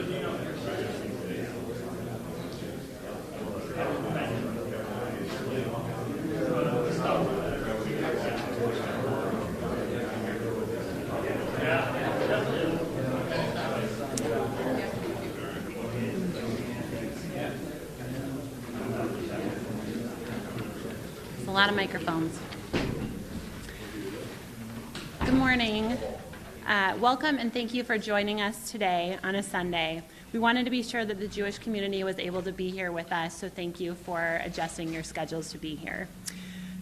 A lot of microphones. Good morning. Welcome and thank you for joining us today on a Sunday. We wanted to be sure that the Jewish community was able to be here with us, so thank you for adjusting your schedules to be here.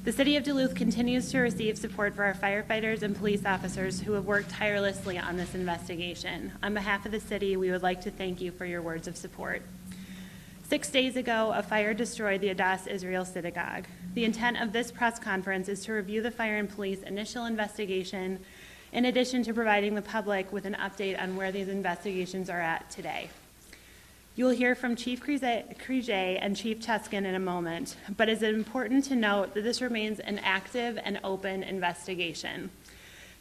The City of Duluth continues to receive support for our firefighters and police officers who have worked tirelessly on this investigation. On behalf of the city, we would like to thank you for your words of support. 6 days ago, a fire destroyed the Adass Israel Synagogue. The intent of this press conference is to review the fire and police initial investigation, in addition to providing the public with an update on where these investigations are at today. You will hear from Chief Crige and Chief Tuskin in a moment, but it is important to note that this remains an active and open investigation.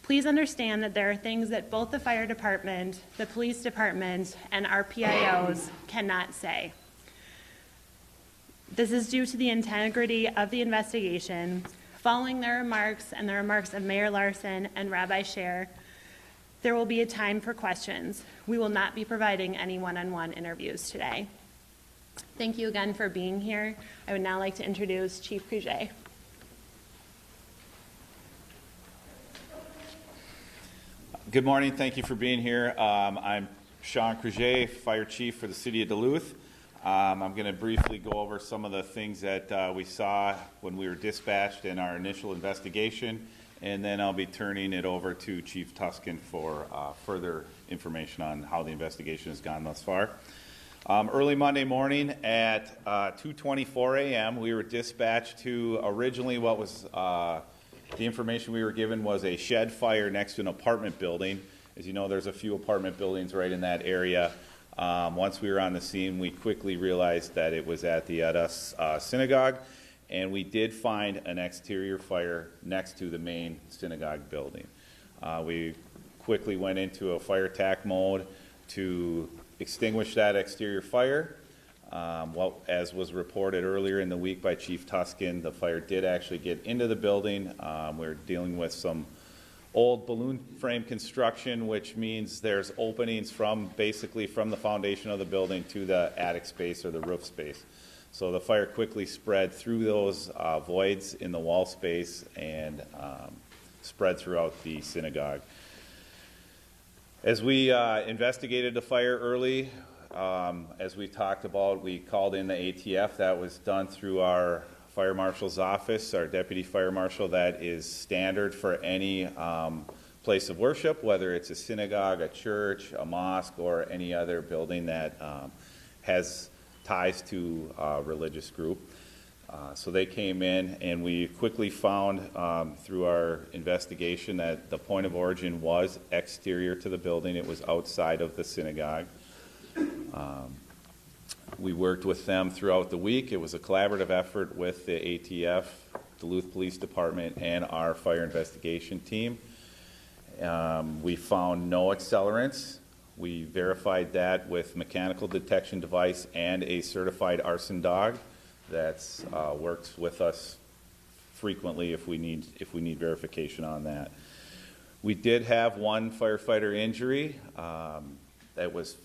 Please understand that there are things that both the fire department, the police department, and our PIOs cannot say. This is due to the integrity of the investigation. Following their remarks and the remarks of Mayor Larson and Rabbi Sher, there will be a time for questions. We will not be providing any one-on-one interviews today. Thank you again for being here. I would now like to introduce Chief Crige. Good morning. Thank you for being here. I'm Sean Crige, Fire Chief for the City of Duluth. I'm going to briefly go over some of the things that we saw when we were dispatched in our initial investigation, and then I'll be turning it over to Chief Tuskin for further information on how the investigation has gone thus far. Early Monday morning at 2:24 a.m., we were dispatched to originally what was the information we were given was a shed fire next to an apartment building. As you know, there's a few apartment buildings right in that area. Once we were on the scene, we quickly realized that it was at the Adass Synagogue, and we did find an exterior fire next to the main synagogue building. We quickly went into a fire attack mode to extinguish that exterior fire. As was reported earlier in the week by Chief Tuskin, the fire did actually get into the building. We're dealing with some old balloon frame construction, which means there's openings basically from the foundation of the building to the attic space or the roof space. So the fire quickly spread through those voids in the wall space and spread throughout the synagogue. As we investigated the fire early, as we talked about, we called in the ATF. That was done through our Fire Marshal's office, our Deputy Fire Marshal. That is standard for any place of worship, whether it's a synagogue, a church, a mosque, or any other building that has ties to a religious group. So they came in, and we quickly found through our investigation that the point of origin was exterior to the building. It was outside of the synagogue. We worked with them throughout the week. It was a collaborative effort with the ATF, Duluth Police Department, and our fire investigation team. We found no accelerants. We verified that with mechanical detection device and a certified arson dog that works with us frequently if we need verification on that. We did have one firefighter injury. That was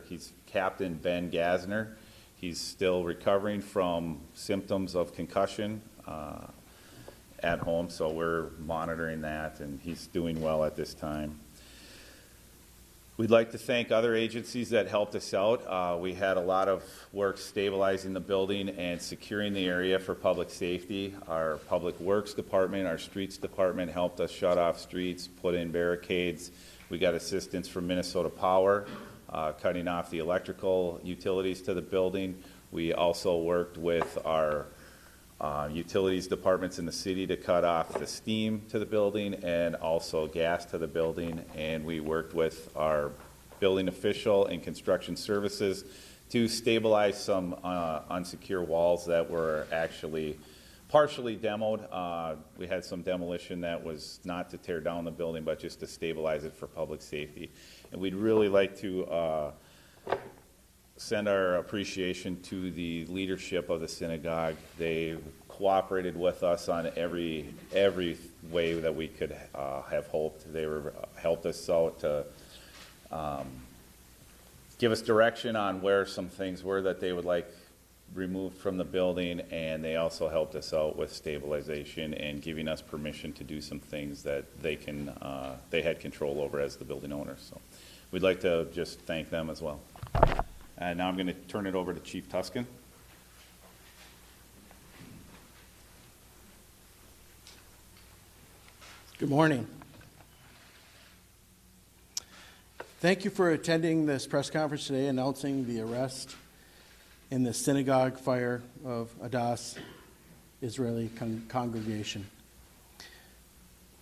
he's Captain Ben Gasner. He's still recovering from symptoms of concussion at home, so we're monitoring that, and he's doing well at this time. We'd like to thank other agencies that helped us out. We had a lot of work stabilizing the building and securing the area for public safety. Our Public Works Department, our Streets Department helped us shut off streets, put in barricades. We got assistance from Minnesota Power, cutting off the electrical utilities to the building. We also worked with our utilities departments in the city to cut off the steam to the building and also gas to the building. And we worked with our building official and construction services to stabilize some unsecure walls that were actually partially demoed. We had some demolition that was not to tear down the building, but just to stabilize it for public safety. And we'd really like to send our appreciation to the leadership of the synagogue. They cooperated with us on every way that we could have hoped. They helped us out to give us direction on where some things were that they would like removed from the building, and they also helped us out with stabilization and giving us permission to do some things that they had control over as the building owners. So we'd like to just thank them as well. And now I'm going to turn it over to Chief Tuscan. Good morning. Thank you for attending this press conference today announcing the arrest in the synagogue fire of Adass Israeli congregation.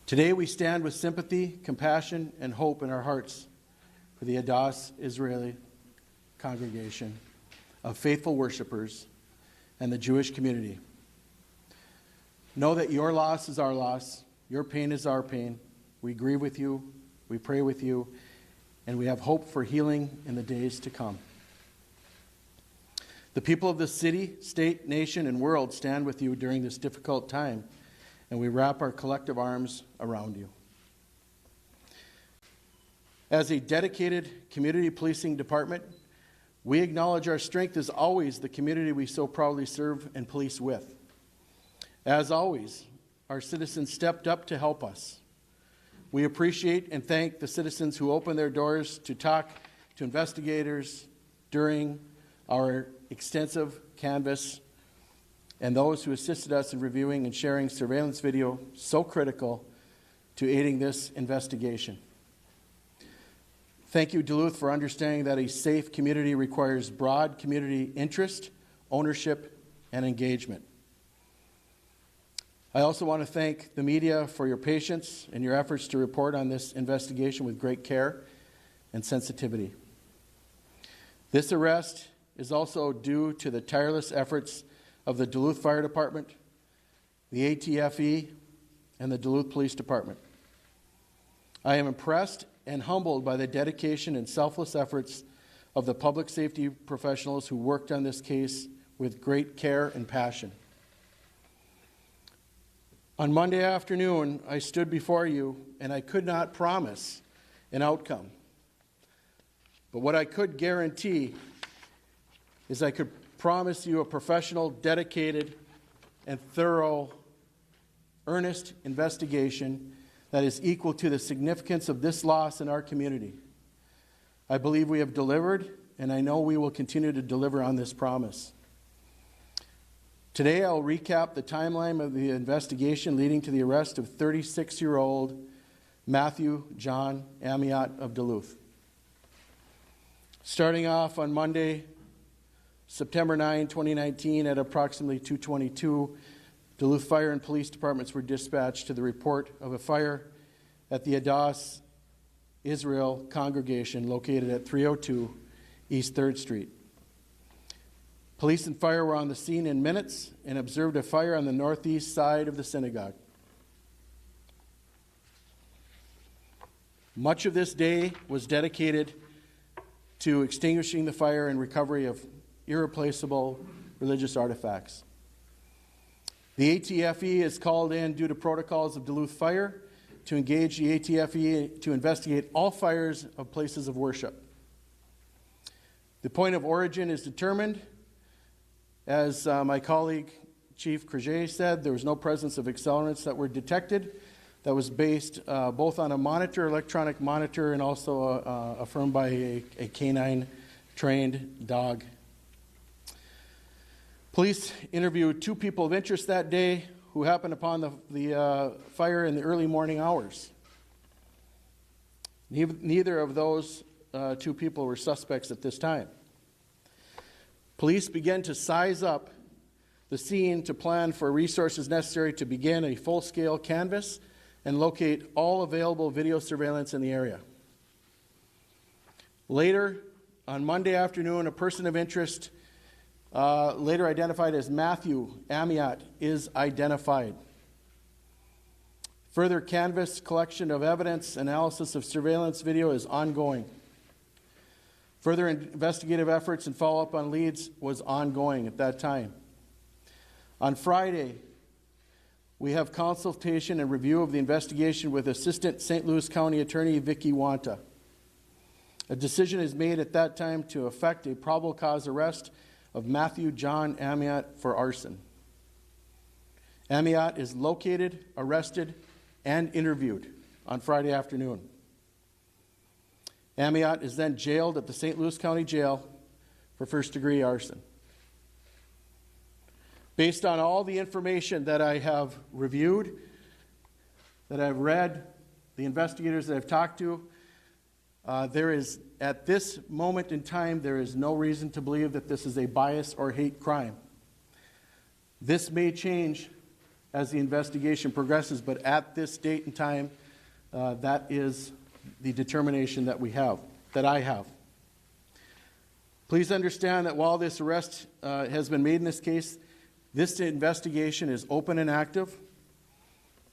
Today we stand with sympathy, compassion, and hope in our hearts for the Adass Israeli congregation of faithful worshipers and the Jewish community. Know that your loss is our loss, your pain is our pain. We grieve with you, we pray with you, and we have hope for healing in the days to come. The people of the city, state, nation, and world stand with you during this difficult time, and we wrap our collective arms around you. As a dedicated community policing department, we acknowledge our strength is always the community we so proudly serve and police with. As always, our citizens stepped up to help us. We appreciate and thank the citizens who opened their doors to talk to investigators during our extensive canvass, and those who assisted us in reviewing and sharing surveillance video so critical to aiding this investigation. Thank you, Duluth, for understanding that a safe community requires broad community interest, ownership, and engagement. I also want to thank the media for your patience and your efforts to report on this investigation with great care and sensitivity. This arrest is also due to the tireless efforts of the Duluth Fire Department, the ATFE, and the Duluth Police Department. I am impressed and humbled by the dedication and selfless efforts of the public safety professionals who worked on this case with great care and passion. On Monday afternoon, I stood before you, and I could not promise an outcome. But what I could guarantee is I could promise you a professional, dedicated, and thorough, earnest investigation that is equal to the significance of this loss in our community. I believe we have delivered, and I know we will continue to deliver on this promise. Today, I'll recap the timeline of the investigation leading to the arrest of 36-year-old Matthew John Amiot of Duluth. Starting off on Monday, September 9, 2019, at approximately 2:22, Duluth Fire and Police Departments were dispatched to the report of a fire at the Adass Israel congregation located at 302 East 3rd Street. Police and fire were on the scene in minutes and observed a fire on the northeast side of the synagogue. Much of this day was dedicated to extinguishing the fire and recovery of irreplaceable religious artifacts. The ATFE is called in due to protocols of Duluth Fire to engage the ATFE to investigate all fires of places of worship. The point of origin is determined. As my colleague Chief Creuset said, there was no presence of accelerants that were detected. That was based both on a monitor, electronic monitor, and also affirmed by a canine-trained dog. Police interviewed 2 people of interest that day who happened upon the fire in the early morning hours. Neither of those 2 people were suspects at this time. Police began to size up the scene to plan for resources necessary to begin a full-scale canvass and locate all available video surveillance in the area. Later, on Monday afternoon, a person of interest, later identified as Matthew Amiot, is identified. Further canvass, collection of evidence, analysis of surveillance video is ongoing. Further investigative efforts and follow-up on leads was ongoing at that time. On Friday, we have consultation and review of the investigation with Assistant St. Louis County Attorney Vicki Wanta. A decision is made at that time to effect a probable cause arrest of Matthew John Amiot for arson. Amiot is located, arrested, and interviewed on Friday afternoon. Amiot is then jailed at the St. Louis County Jail for first-degree arson. Based on all the information that I have reviewed, that I've read, the investigators that I've talked to, there is, at this moment in time, there is no reason to believe that this is a bias or hate crime. This may change as the investigation progresses, but at this date and time, that is the determination that we have, that I have. Please understand that while this arrest has been made in this case, this investigation is open and active.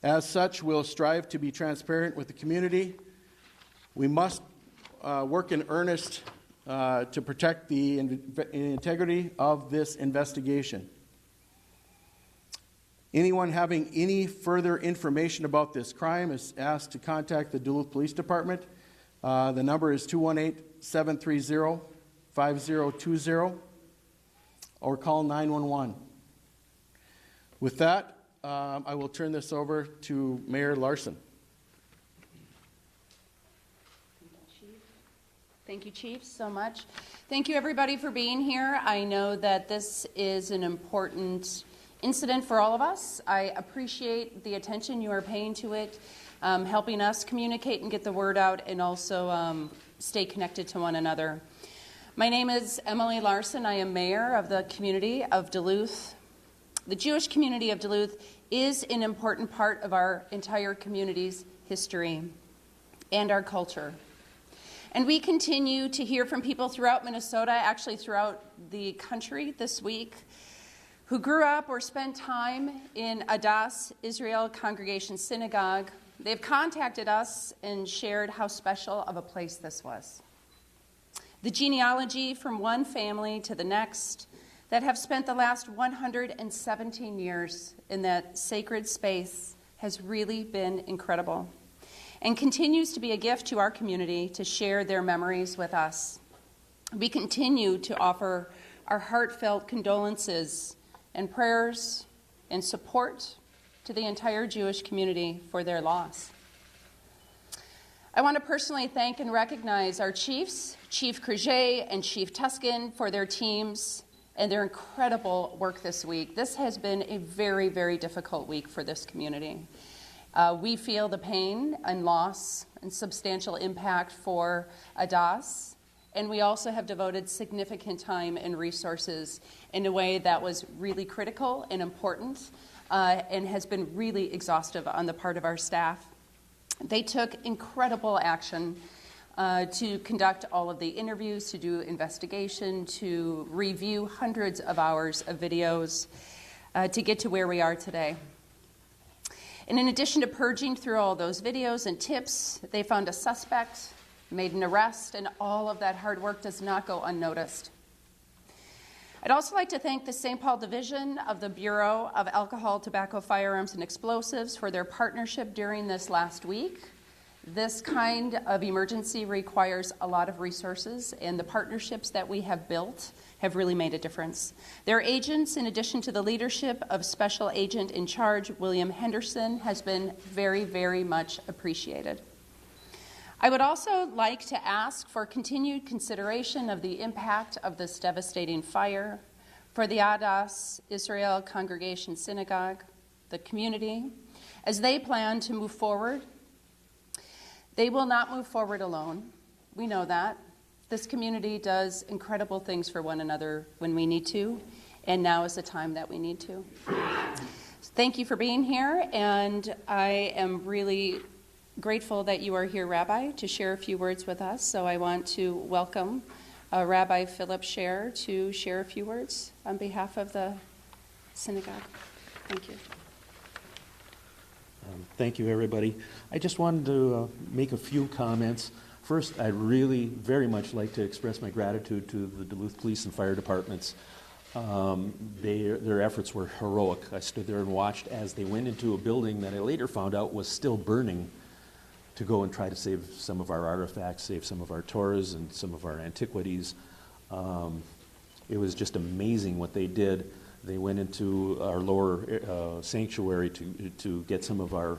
As such, we'll strive to be transparent with the community. We must work in earnest to protect the integrity of this investigation. Anyone having any further information about this crime is asked to contact the Duluth Police Department. The number is 218-730-5020 or call 911. With that, I will turn this over to Mayor Larson. Thank you, Chief, so much. Thank you, everybody, for being here. I know that this is an important incident for all of us. I appreciate the attention you are paying to it, helping us communicate and get the word out, and also stay connected to one another. My name is Emily Larson. I am mayor of the community of Duluth. The Jewish community of Duluth is an important part of our entire community's history and our culture. And we continue to hear from people throughout Minnesota, actually throughout the country this week, who grew up or spent time in Adass Israel Congregation Synagogue. They've contacted us and shared how special of a place this was. The genealogy from one family to the next that have spent the last 117 years in that sacred space has really been incredible and continues to be a gift to our community to share their memories with us. We continue to offer our heartfelt condolences and prayers and support to the entire Jewish community for their loss. I want to personally thank and recognize our chiefs, Chief Creuset and Chief Tuscan, for their teams and their incredible work this week. This has been a very, very difficult week for this community. We feel the pain and loss and substantial impact for Adass, and we also have devoted significant time and resources in a way that was really critical and important and has been really exhaustive on the part of our staff. They took incredible action to conduct all of the interviews, to do investigation, to review hundreds of hours of videos to get to where we are today. And in addition to purging through all those videos and tips, they found a suspect, made an arrest, and all of that hard work does not go unnoticed. I'd also like to thank the St. Paul Division of the Bureau of Alcohol, Tobacco, Firearms, and Explosives for their partnership during this last week. This kind of emergency requires a lot of resources, and the partnerships that we have built have really made a difference. Their agents, in addition to the leadership of Special Agent in Charge William Henderson, has been very, very much appreciated. I would also like to ask for continued consideration of the impact of this devastating fire for the Adass Israel Congregation Synagogue, the community, as they plan to move forward. They will not move forward alone. We know that. This community does incredible things for one another when we need to, and now is the time that we need to. Thank you for being here, and I am really grateful that you are here, Rabbi, to share a few words with us. So I want to welcome Rabbi Philip Scher to share a few words on behalf of the synagogue. Thank you. Thank you, everybody. I just wanted to make a few comments. First, I'd really very much like to express my gratitude to the Duluth Police and Fire Departments. Their efforts were heroic. I stood there and watched as they went into a building that I later found out was still burning to go and try to save some of our artifacts, save some of our Torahs and some of our antiquities. It was just amazing what they did. They went into our lower sanctuary to get some of our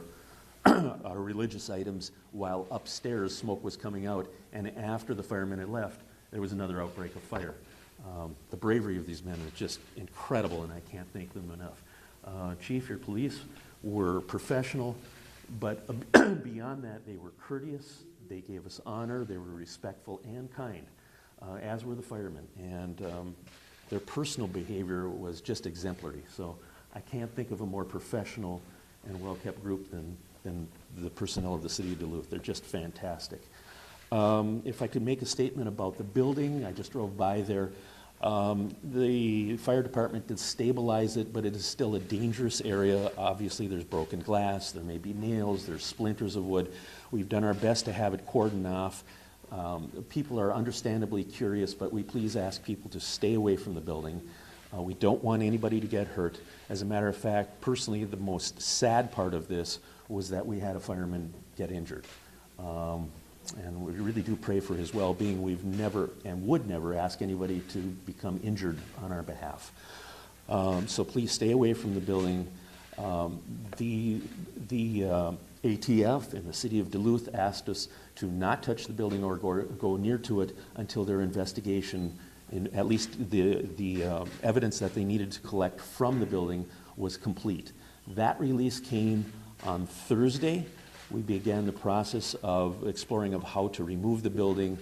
our religious items while upstairs smoke was coming out, and after the firemen had left, there was another outbreak of fire. The bravery of these men is just incredible, and I can't thank them enough. Chief, your police were professional, but beyond that, they were courteous, they gave us honor, they were respectful and kind, as were the firemen, and their personal behavior was just exemplary. So I can't think of a more professional and well-kept group than the personnel of the City of Duluth. They're just fantastic. If I could make a statement about the building, I just drove by there. The fire department did stabilize it, but it is still a dangerous area. Obviously, there's broken glass, there may be nails, there's splinters of wood. We've done our best to have it cordoned off. People are understandably curious, but we please ask people to stay away from the building. We don't want anybody to get hurt. As a matter of fact, personally, the most sad part of this was that we had a fireman get injured. And we really do pray for his well-being. We've never and would never ask anybody to become injured on our behalf. So please stay away from the building. The ATF and the City of Duluth asked us to not touch the building or go near to it until their investigation, in at least the evidence that they needed to collect from the building, was complete. That release came on Thursday. We began the process of exploring of how to remove the building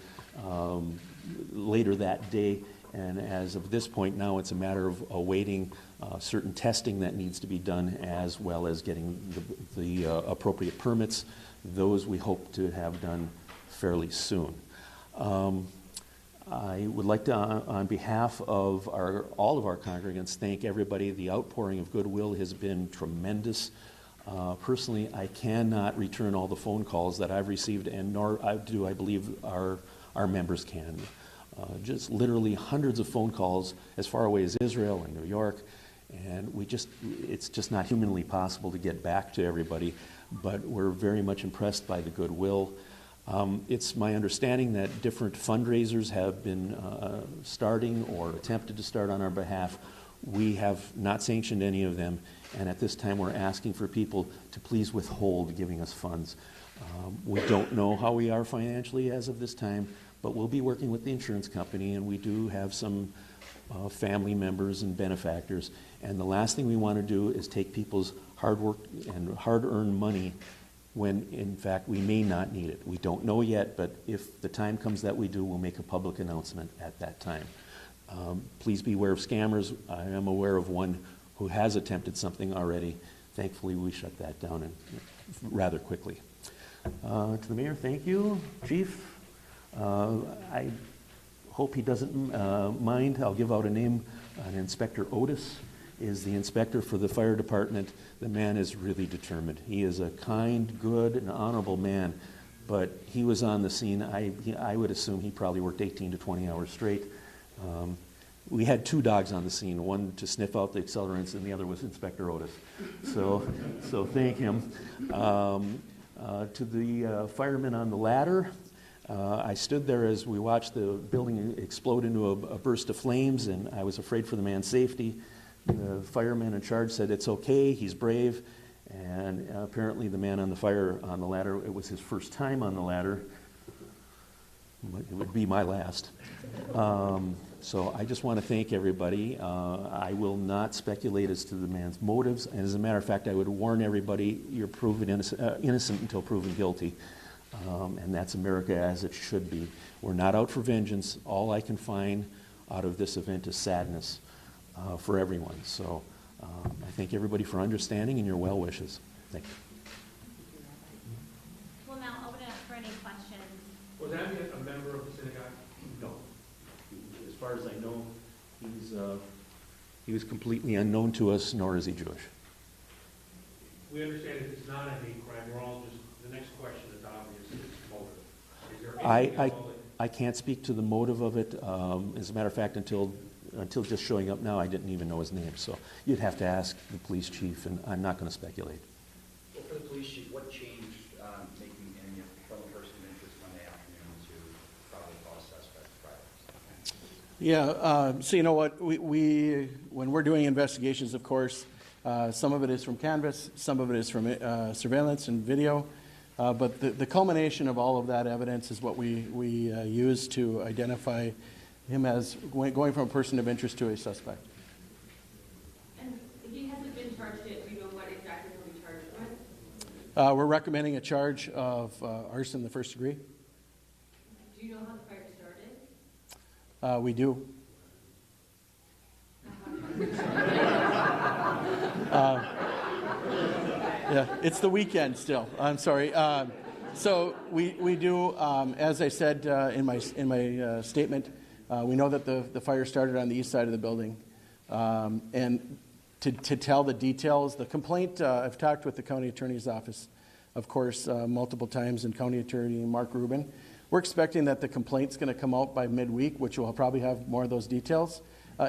later that day, and as of this point now, it's a matter of awaiting certain testing that needs to be done, as well as getting the appropriate permits. Those we hope to have done fairly soon. I would like to, on behalf of all of our congregants, thank everybody. The outpouring of goodwill has been tremendous. Personally, I cannot return all the phone calls that I've received, and nor do I believe our members can. Just literally hundreds of phone calls as far away as Israel and New York, and it's just not humanly possible to get back to everybody, but we're very much impressed by the goodwill. It's my understanding that different fundraisers have been starting or attempted to start on our behalf. We have not sanctioned any of them, and at this time we're asking for people to please withhold giving us funds. We don't know how we are financially as of this time, but we'll be working with the insurance company, and we do have some family members and benefactors, and the last thing we want to do is take people's hard work and hard-earned money when in fact we may not need it. We don't know yet, but if the time comes that we do, we'll make a public announcement at that time. Please beware of scammers. I am aware of one who has attempted something already. Thankfully, we shut that down rather quickly. To the mayor, thank you. Chief, I hope he doesn't mind. I'll give out a name. Inspector Otis is the inspector for the fire department. The man is really determined. He is a kind, good, and honorable man, but he was on the scene. I would assume he probably worked 18 to 20 hours straight. We had two dogs on the scene, one to sniff out the accelerants and the other was Inspector Otis. So thank him. To the firemen on the ladder, I stood there as we watched the building explode into a burst of flames, and I was afraid for the man's safety. The fireman in charge said, "It's okay, he's brave." And apparently the man on the ladder, it was his first time on the ladder. It would be my last. So I just want to thank everybody. I will not speculate as to the man's motives. And as a matter of fact, I would warn everybody, you're proven innocent until proven guilty. And that's America as it should be. We're not out for vengeance. All I can find out of this event is sadness for everyone. So I thank everybody for understanding and your well wishes. Thank you. We'll now open it up for any questions. Was Abby a member of the synagogue? No. As far as I know, he was completely unknown to us, nor is he Jewish. We understand if it's not a hate crime, we're all just, the next question is obvious, it's motive. I can't speak to the motive of it. As a matter of fact, until just showing up now, I didn't even know his name. So you'd have to ask the police chief, and I'm not going to speculate. Well, for the police chief, what changed making any from a person of interest Monday afternoon to probably call suspect Friday? Yeah, so you know what, we when we're doing investigations, of course, some of it is from canvas, some of it is from surveillance and video, but the culmination of all of that evidence is what we use to identify him as going from a person of interest to a suspect. And he hasn't been charged yet. Do you know what exactly he'll be charged with? We're recommending a charge of arson in the first degree. Do you know how the fire started? We do. Yeah, it's the weekend still. I'm sorry. So we do, as I said in my statement, we know that the fire started on the east side of the building. And to tell the details, the complaint, I've talked with the county attorney's office, of course, multiple times, and County Attorney Mark Rubin. We're expecting that the complaint's going to come out by midweek, which will probably have more of those details.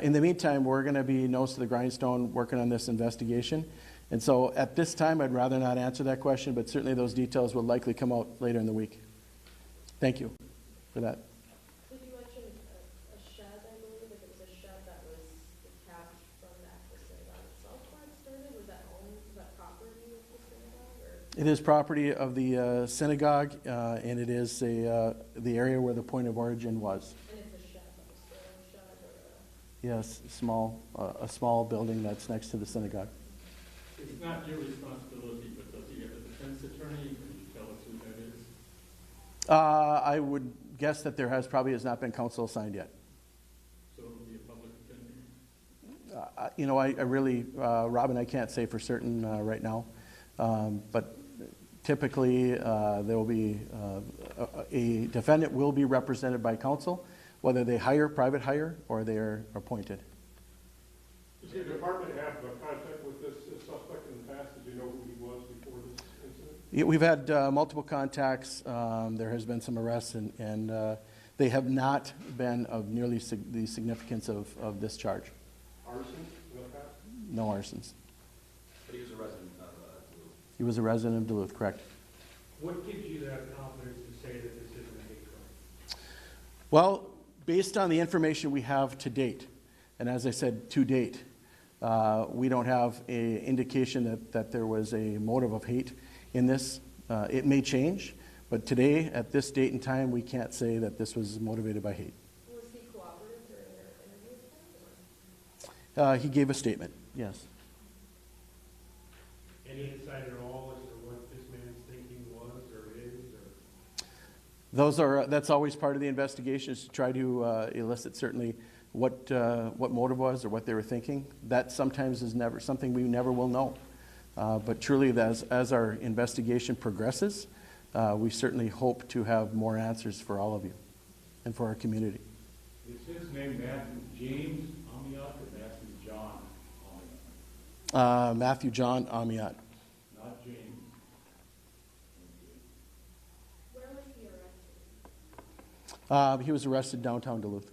In the meantime, we're going to be nose to the grindstone working on this investigation. And so at this time, I'd rather not answer that question, but certainly those details will likely come out later in the week. Thank you for that. Did you mention a shed, I believe, if it was a shed that was detached from the actual synagogue itself where it started? Was that owned, was that property of the synagogue? Or? It is property of the synagogue, and it is the area where the point of origin was. And it's a shed, like a storage shed or a... Yes, a small building that's next to the synagogue. It's not your responsibility, but does he have a defense attorney? Can you tell us who that is? I would guess that there probably has not been counsel assigned yet. So it'll be a public defender? I really, Robin, I can't say for certain right now. But typically, there will be a defendant will be represented by counsel, whether they private hire, or they are appointed. Does your department have contact with this suspect in the past? Did you know who he was before this incident? Yeah, we've had multiple contacts. There has been some arrests, and they have not been of nearly the significance of this charge. Arson in the past? No arsons. But he was a resident of Duluth. He was a resident of Duluth, correct? What gives you that confidence to say that this isn't a hate crime? Well, based on the information we have to date, and as I said, to date, we don't have an indication that there was a motive of hate in this. It may change, but today, at this date and time, we can't say that this was motivated by hate. Was he cooperative during your interview with him? He gave a statement, yes. Any insight at all as to what this man's thinking was or is? That's always part of the investigation, is to try to elicit certainly what motive was or what they were thinking. That sometimes is never something we never will know. But truly, as our investigation progresses, we certainly hope to have more answers for all of you and for our community. Is his name Matthew James Amiat or Matthew John Amiat? Matthew John Amiat. Not James. Where was he arrested? He was arrested downtown Duluth.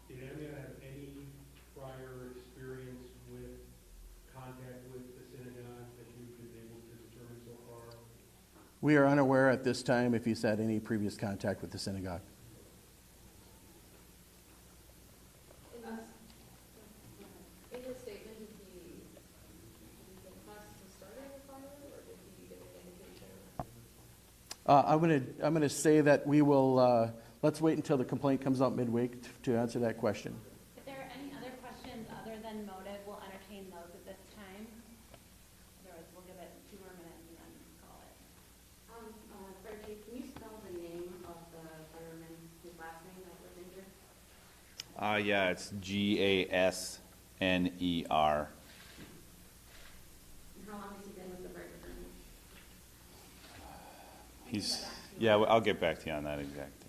Did Amiat have any prior experience with contact with the synagogue that you've been able to determine so far? We are unaware at this time if he's had any previous contact with the synagogue. In his statement, did he confess to starting the fire, or did he give an indication? I'm gonna say that we will. Let's wait until the complaint comes out midweek to answer that question. If there are any other questions other than motive, we'll entertain those at this time. Otherwise, we'll give it 2 more minutes and then call it. Fire Chief, can you spell the name of the fireman, his last name that was injured? Yeah, it's Gasner. And how long has he been with the fire department? I'll get back to you on that exactly.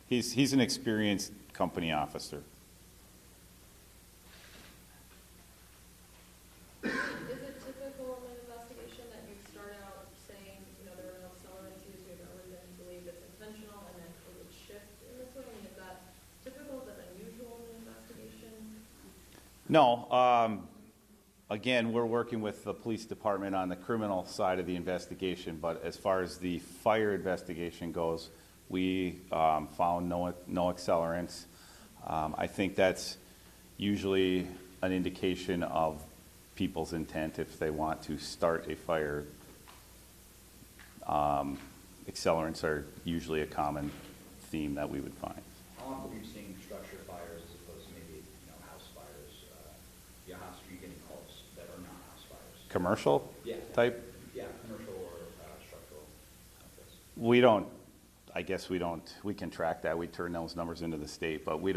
He's an experienced company officer. Is it typical in an investigation that you start out saying No. Again, we're working with the police department on the criminal side of the investigation, but as far as the fire investigation goes, we found no accelerants. I think that's usually an indication of people's intent if they want to start a fire. Accelerants are usually a common theme that we would find. How often are you seeing structure fires as opposed to maybe, house fires? How often are you getting calls that are not house fires? Commercial type? Yeah, commercial or structural. We can track that. We turn those numbers into the state, but we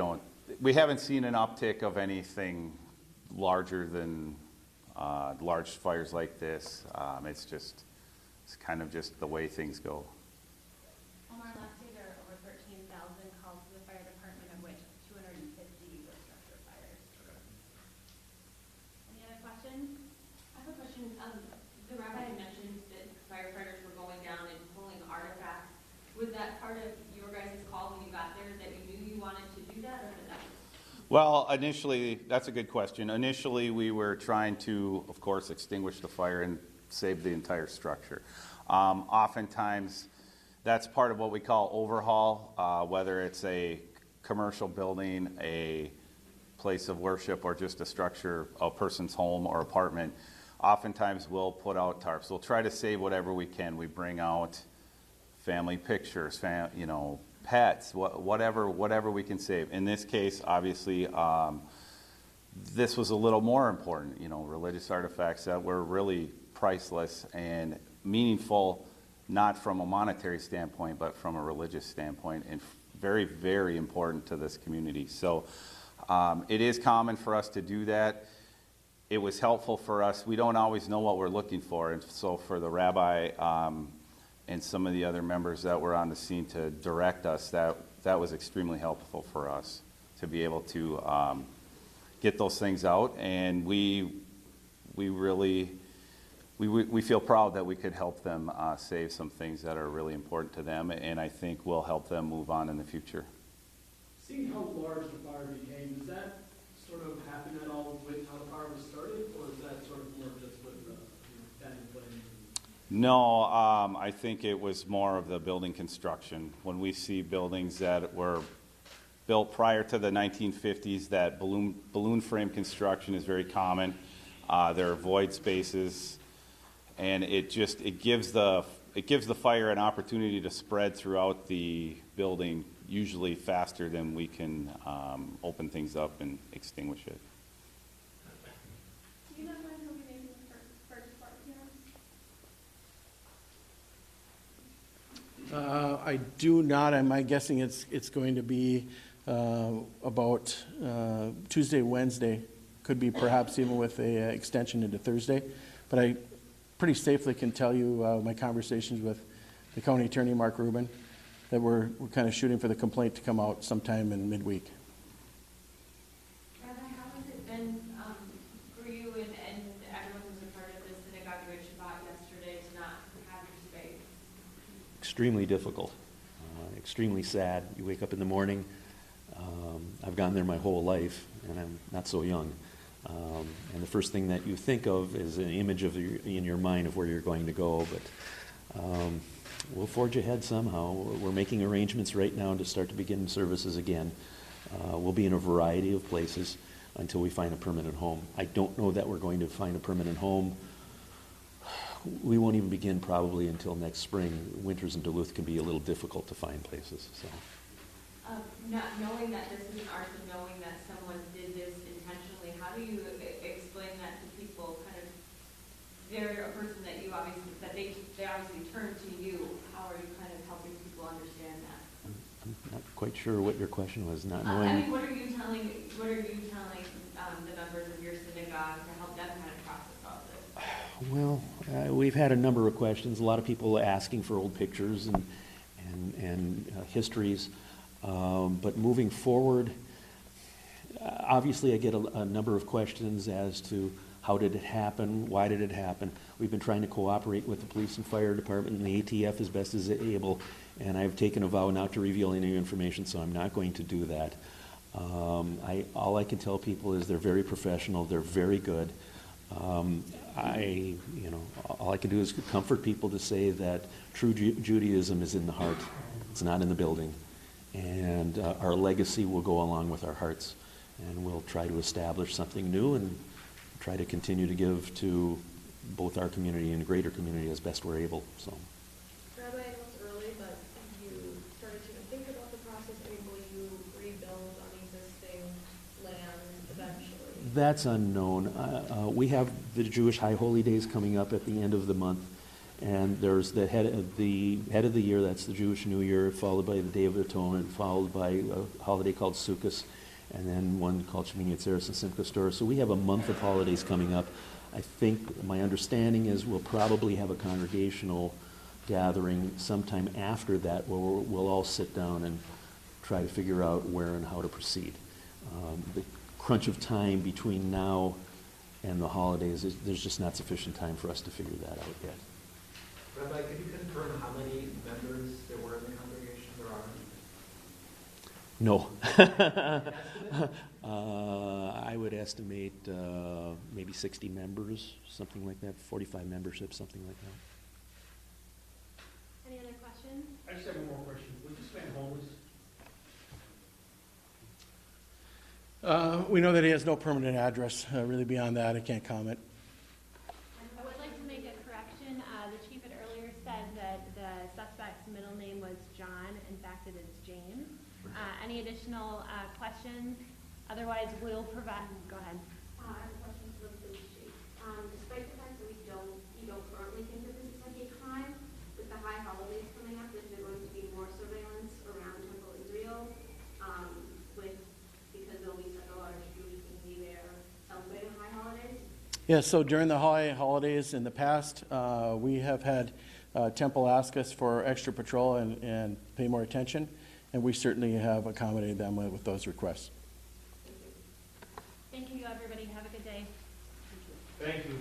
haven't seen an uptick of anything larger than large fires like this. It's kind of just the way things go. Omar, last year there were over 13,000 calls to the fire department, of which 250 were structure fires. Okay. Any other questions? I have a question. The rabbi had mentioned that firefighters were going down and pulling artifacts. Was that part of your guys' call when you got there, that you knew you wanted to do that, or did that? Well, initially, that's a good question. Initially, we were trying to, of course, extinguish the fire and save the entire structure. Oftentimes, that's part of what we call overhaul, whether it's a commercial building, a place of worship, or just a structure, a person's home or apartment. Oftentimes, we'll put out tarps. We'll try to save whatever we can. We bring out family pictures, pets, whatever we can save. In this case, obviously, this was a little more important. Religious artifacts that were really priceless and meaningful, not from a monetary standpoint, but from a religious standpoint, and very, very important to this community. So it is common for us to do that. It was helpful for us. We don't always know what we're looking for, and so for the rabbi and some of the other members that were on the scene to direct us, that was extremely helpful for us to be able to get those things out, and we feel proud that we could help them save some things that are really important to them, and I think will help them move on in the future. Seeing how large the fire became, does that sort of happen at all with how the fire was started, or is that sort of more just with the fanning flame? No, I think it was more of the building construction. When we see buildings that were built prior to the 1950s, that balloon frame construction is very common. There are void spaces, and it gives the fire an opportunity to spread throughout the building, usually faster than we can open things up and extinguish it. Do you know when he'll be making the first part here? I do not. My guessing it's going to be about Tuesday, Wednesday. Could be perhaps even with a extension into Thursday. But I pretty safely can tell you my conversations with the county attorney, Mark Rubin, that we're kind of shooting for the complaint to come out sometime in midweek. Rabbi, how has it been for you and everyone who's a part of the Synagogue Jewish Shabbat yesterday to not have your space? Extremely difficult, extremely sad. You wake up in the morning. I've gone there my whole life, and I'm not so young. And the first thing that you think of is an image in your mind of where you're going to go. But we'll forge ahead somehow. We're making arrangements right now to start to begin services again. We'll be in a variety of places until we find a permanent home. I don't know that we're going to find a permanent home. We won't even begin probably until next spring. Winters in Duluth can be a little difficult to find places. So. Not knowing that this is arson, knowing that someone did this intentionally, how do you explain that to people? Kind of, they're a person that you obviously, that they obviously turn to you. How are you kind of helping people understand that? I'm not quite sure what your question was. Not I knowing. mean, what are you telling the members of your synagogue to help them kind of process all this? Well, we've had a number of questions. A lot of people asking for old pictures and histories. But moving forward, obviously I get a number of questions as to how did it happen, why did it happen. We've been trying to cooperate with the police and fire department and the ATF as best as able, and I've taken a vow not to reveal any information, so I'm not going to do that. All I can tell people is they're very professional, they're very good. All I can do is comfort people to say that true Judaism is in the heart. It's not in the building. And our legacy will go along with our hearts. And we'll try to establish something new and try to continue to give to both our community and greater community as best we're able. So. Rabbi, I know it's early, but you started to think about the process. I mean, will you rebuild on existing land eventually? That's unknown. We have the Jewish High Holy Days coming up at the end of the month, and there's the head of the year. That's the Jewish New Year, followed by the Day of Atonement, followed by a holiday called Sukkot, and then one called Shemini Atzeres and Simchas Torah. So we have a month of holidays coming up. I think my understanding is we'll probably have a congregational gathering sometime after that where we'll all sit down and try to figure out where and how to proceed. The crunch of time between now and the holidays, there's just not sufficient time for us to figure that out yet. Rabbi, could you confirm how many members there were in the congregation? There are? No. I would estimate maybe 60 members, something like that, 45 memberships, something like that. Any other questions? I just have one more question. Was this man homeless? We know that he has no permanent address. Really beyond that, I can't comment. I would like to make a correction. The chief had earlier said that the suspect's middle name was John. In fact, it is James. Any additional questions? Otherwise, we'll provide. Go ahead. I have a question for the police chief. Despite the fact that you don't currently think that this is a hate crime, with the high holidays coming up, is there going to be more surveillance around Temple Israel? Because there'll be such a large Jewish community there celebrating high holidays? Yeah, so during the high holidays in the past, we have had Temple ask us for extra patrol and pay more attention, and we certainly have accommodated them with those requests. Thank you, everybody. Have a good day. Thank you.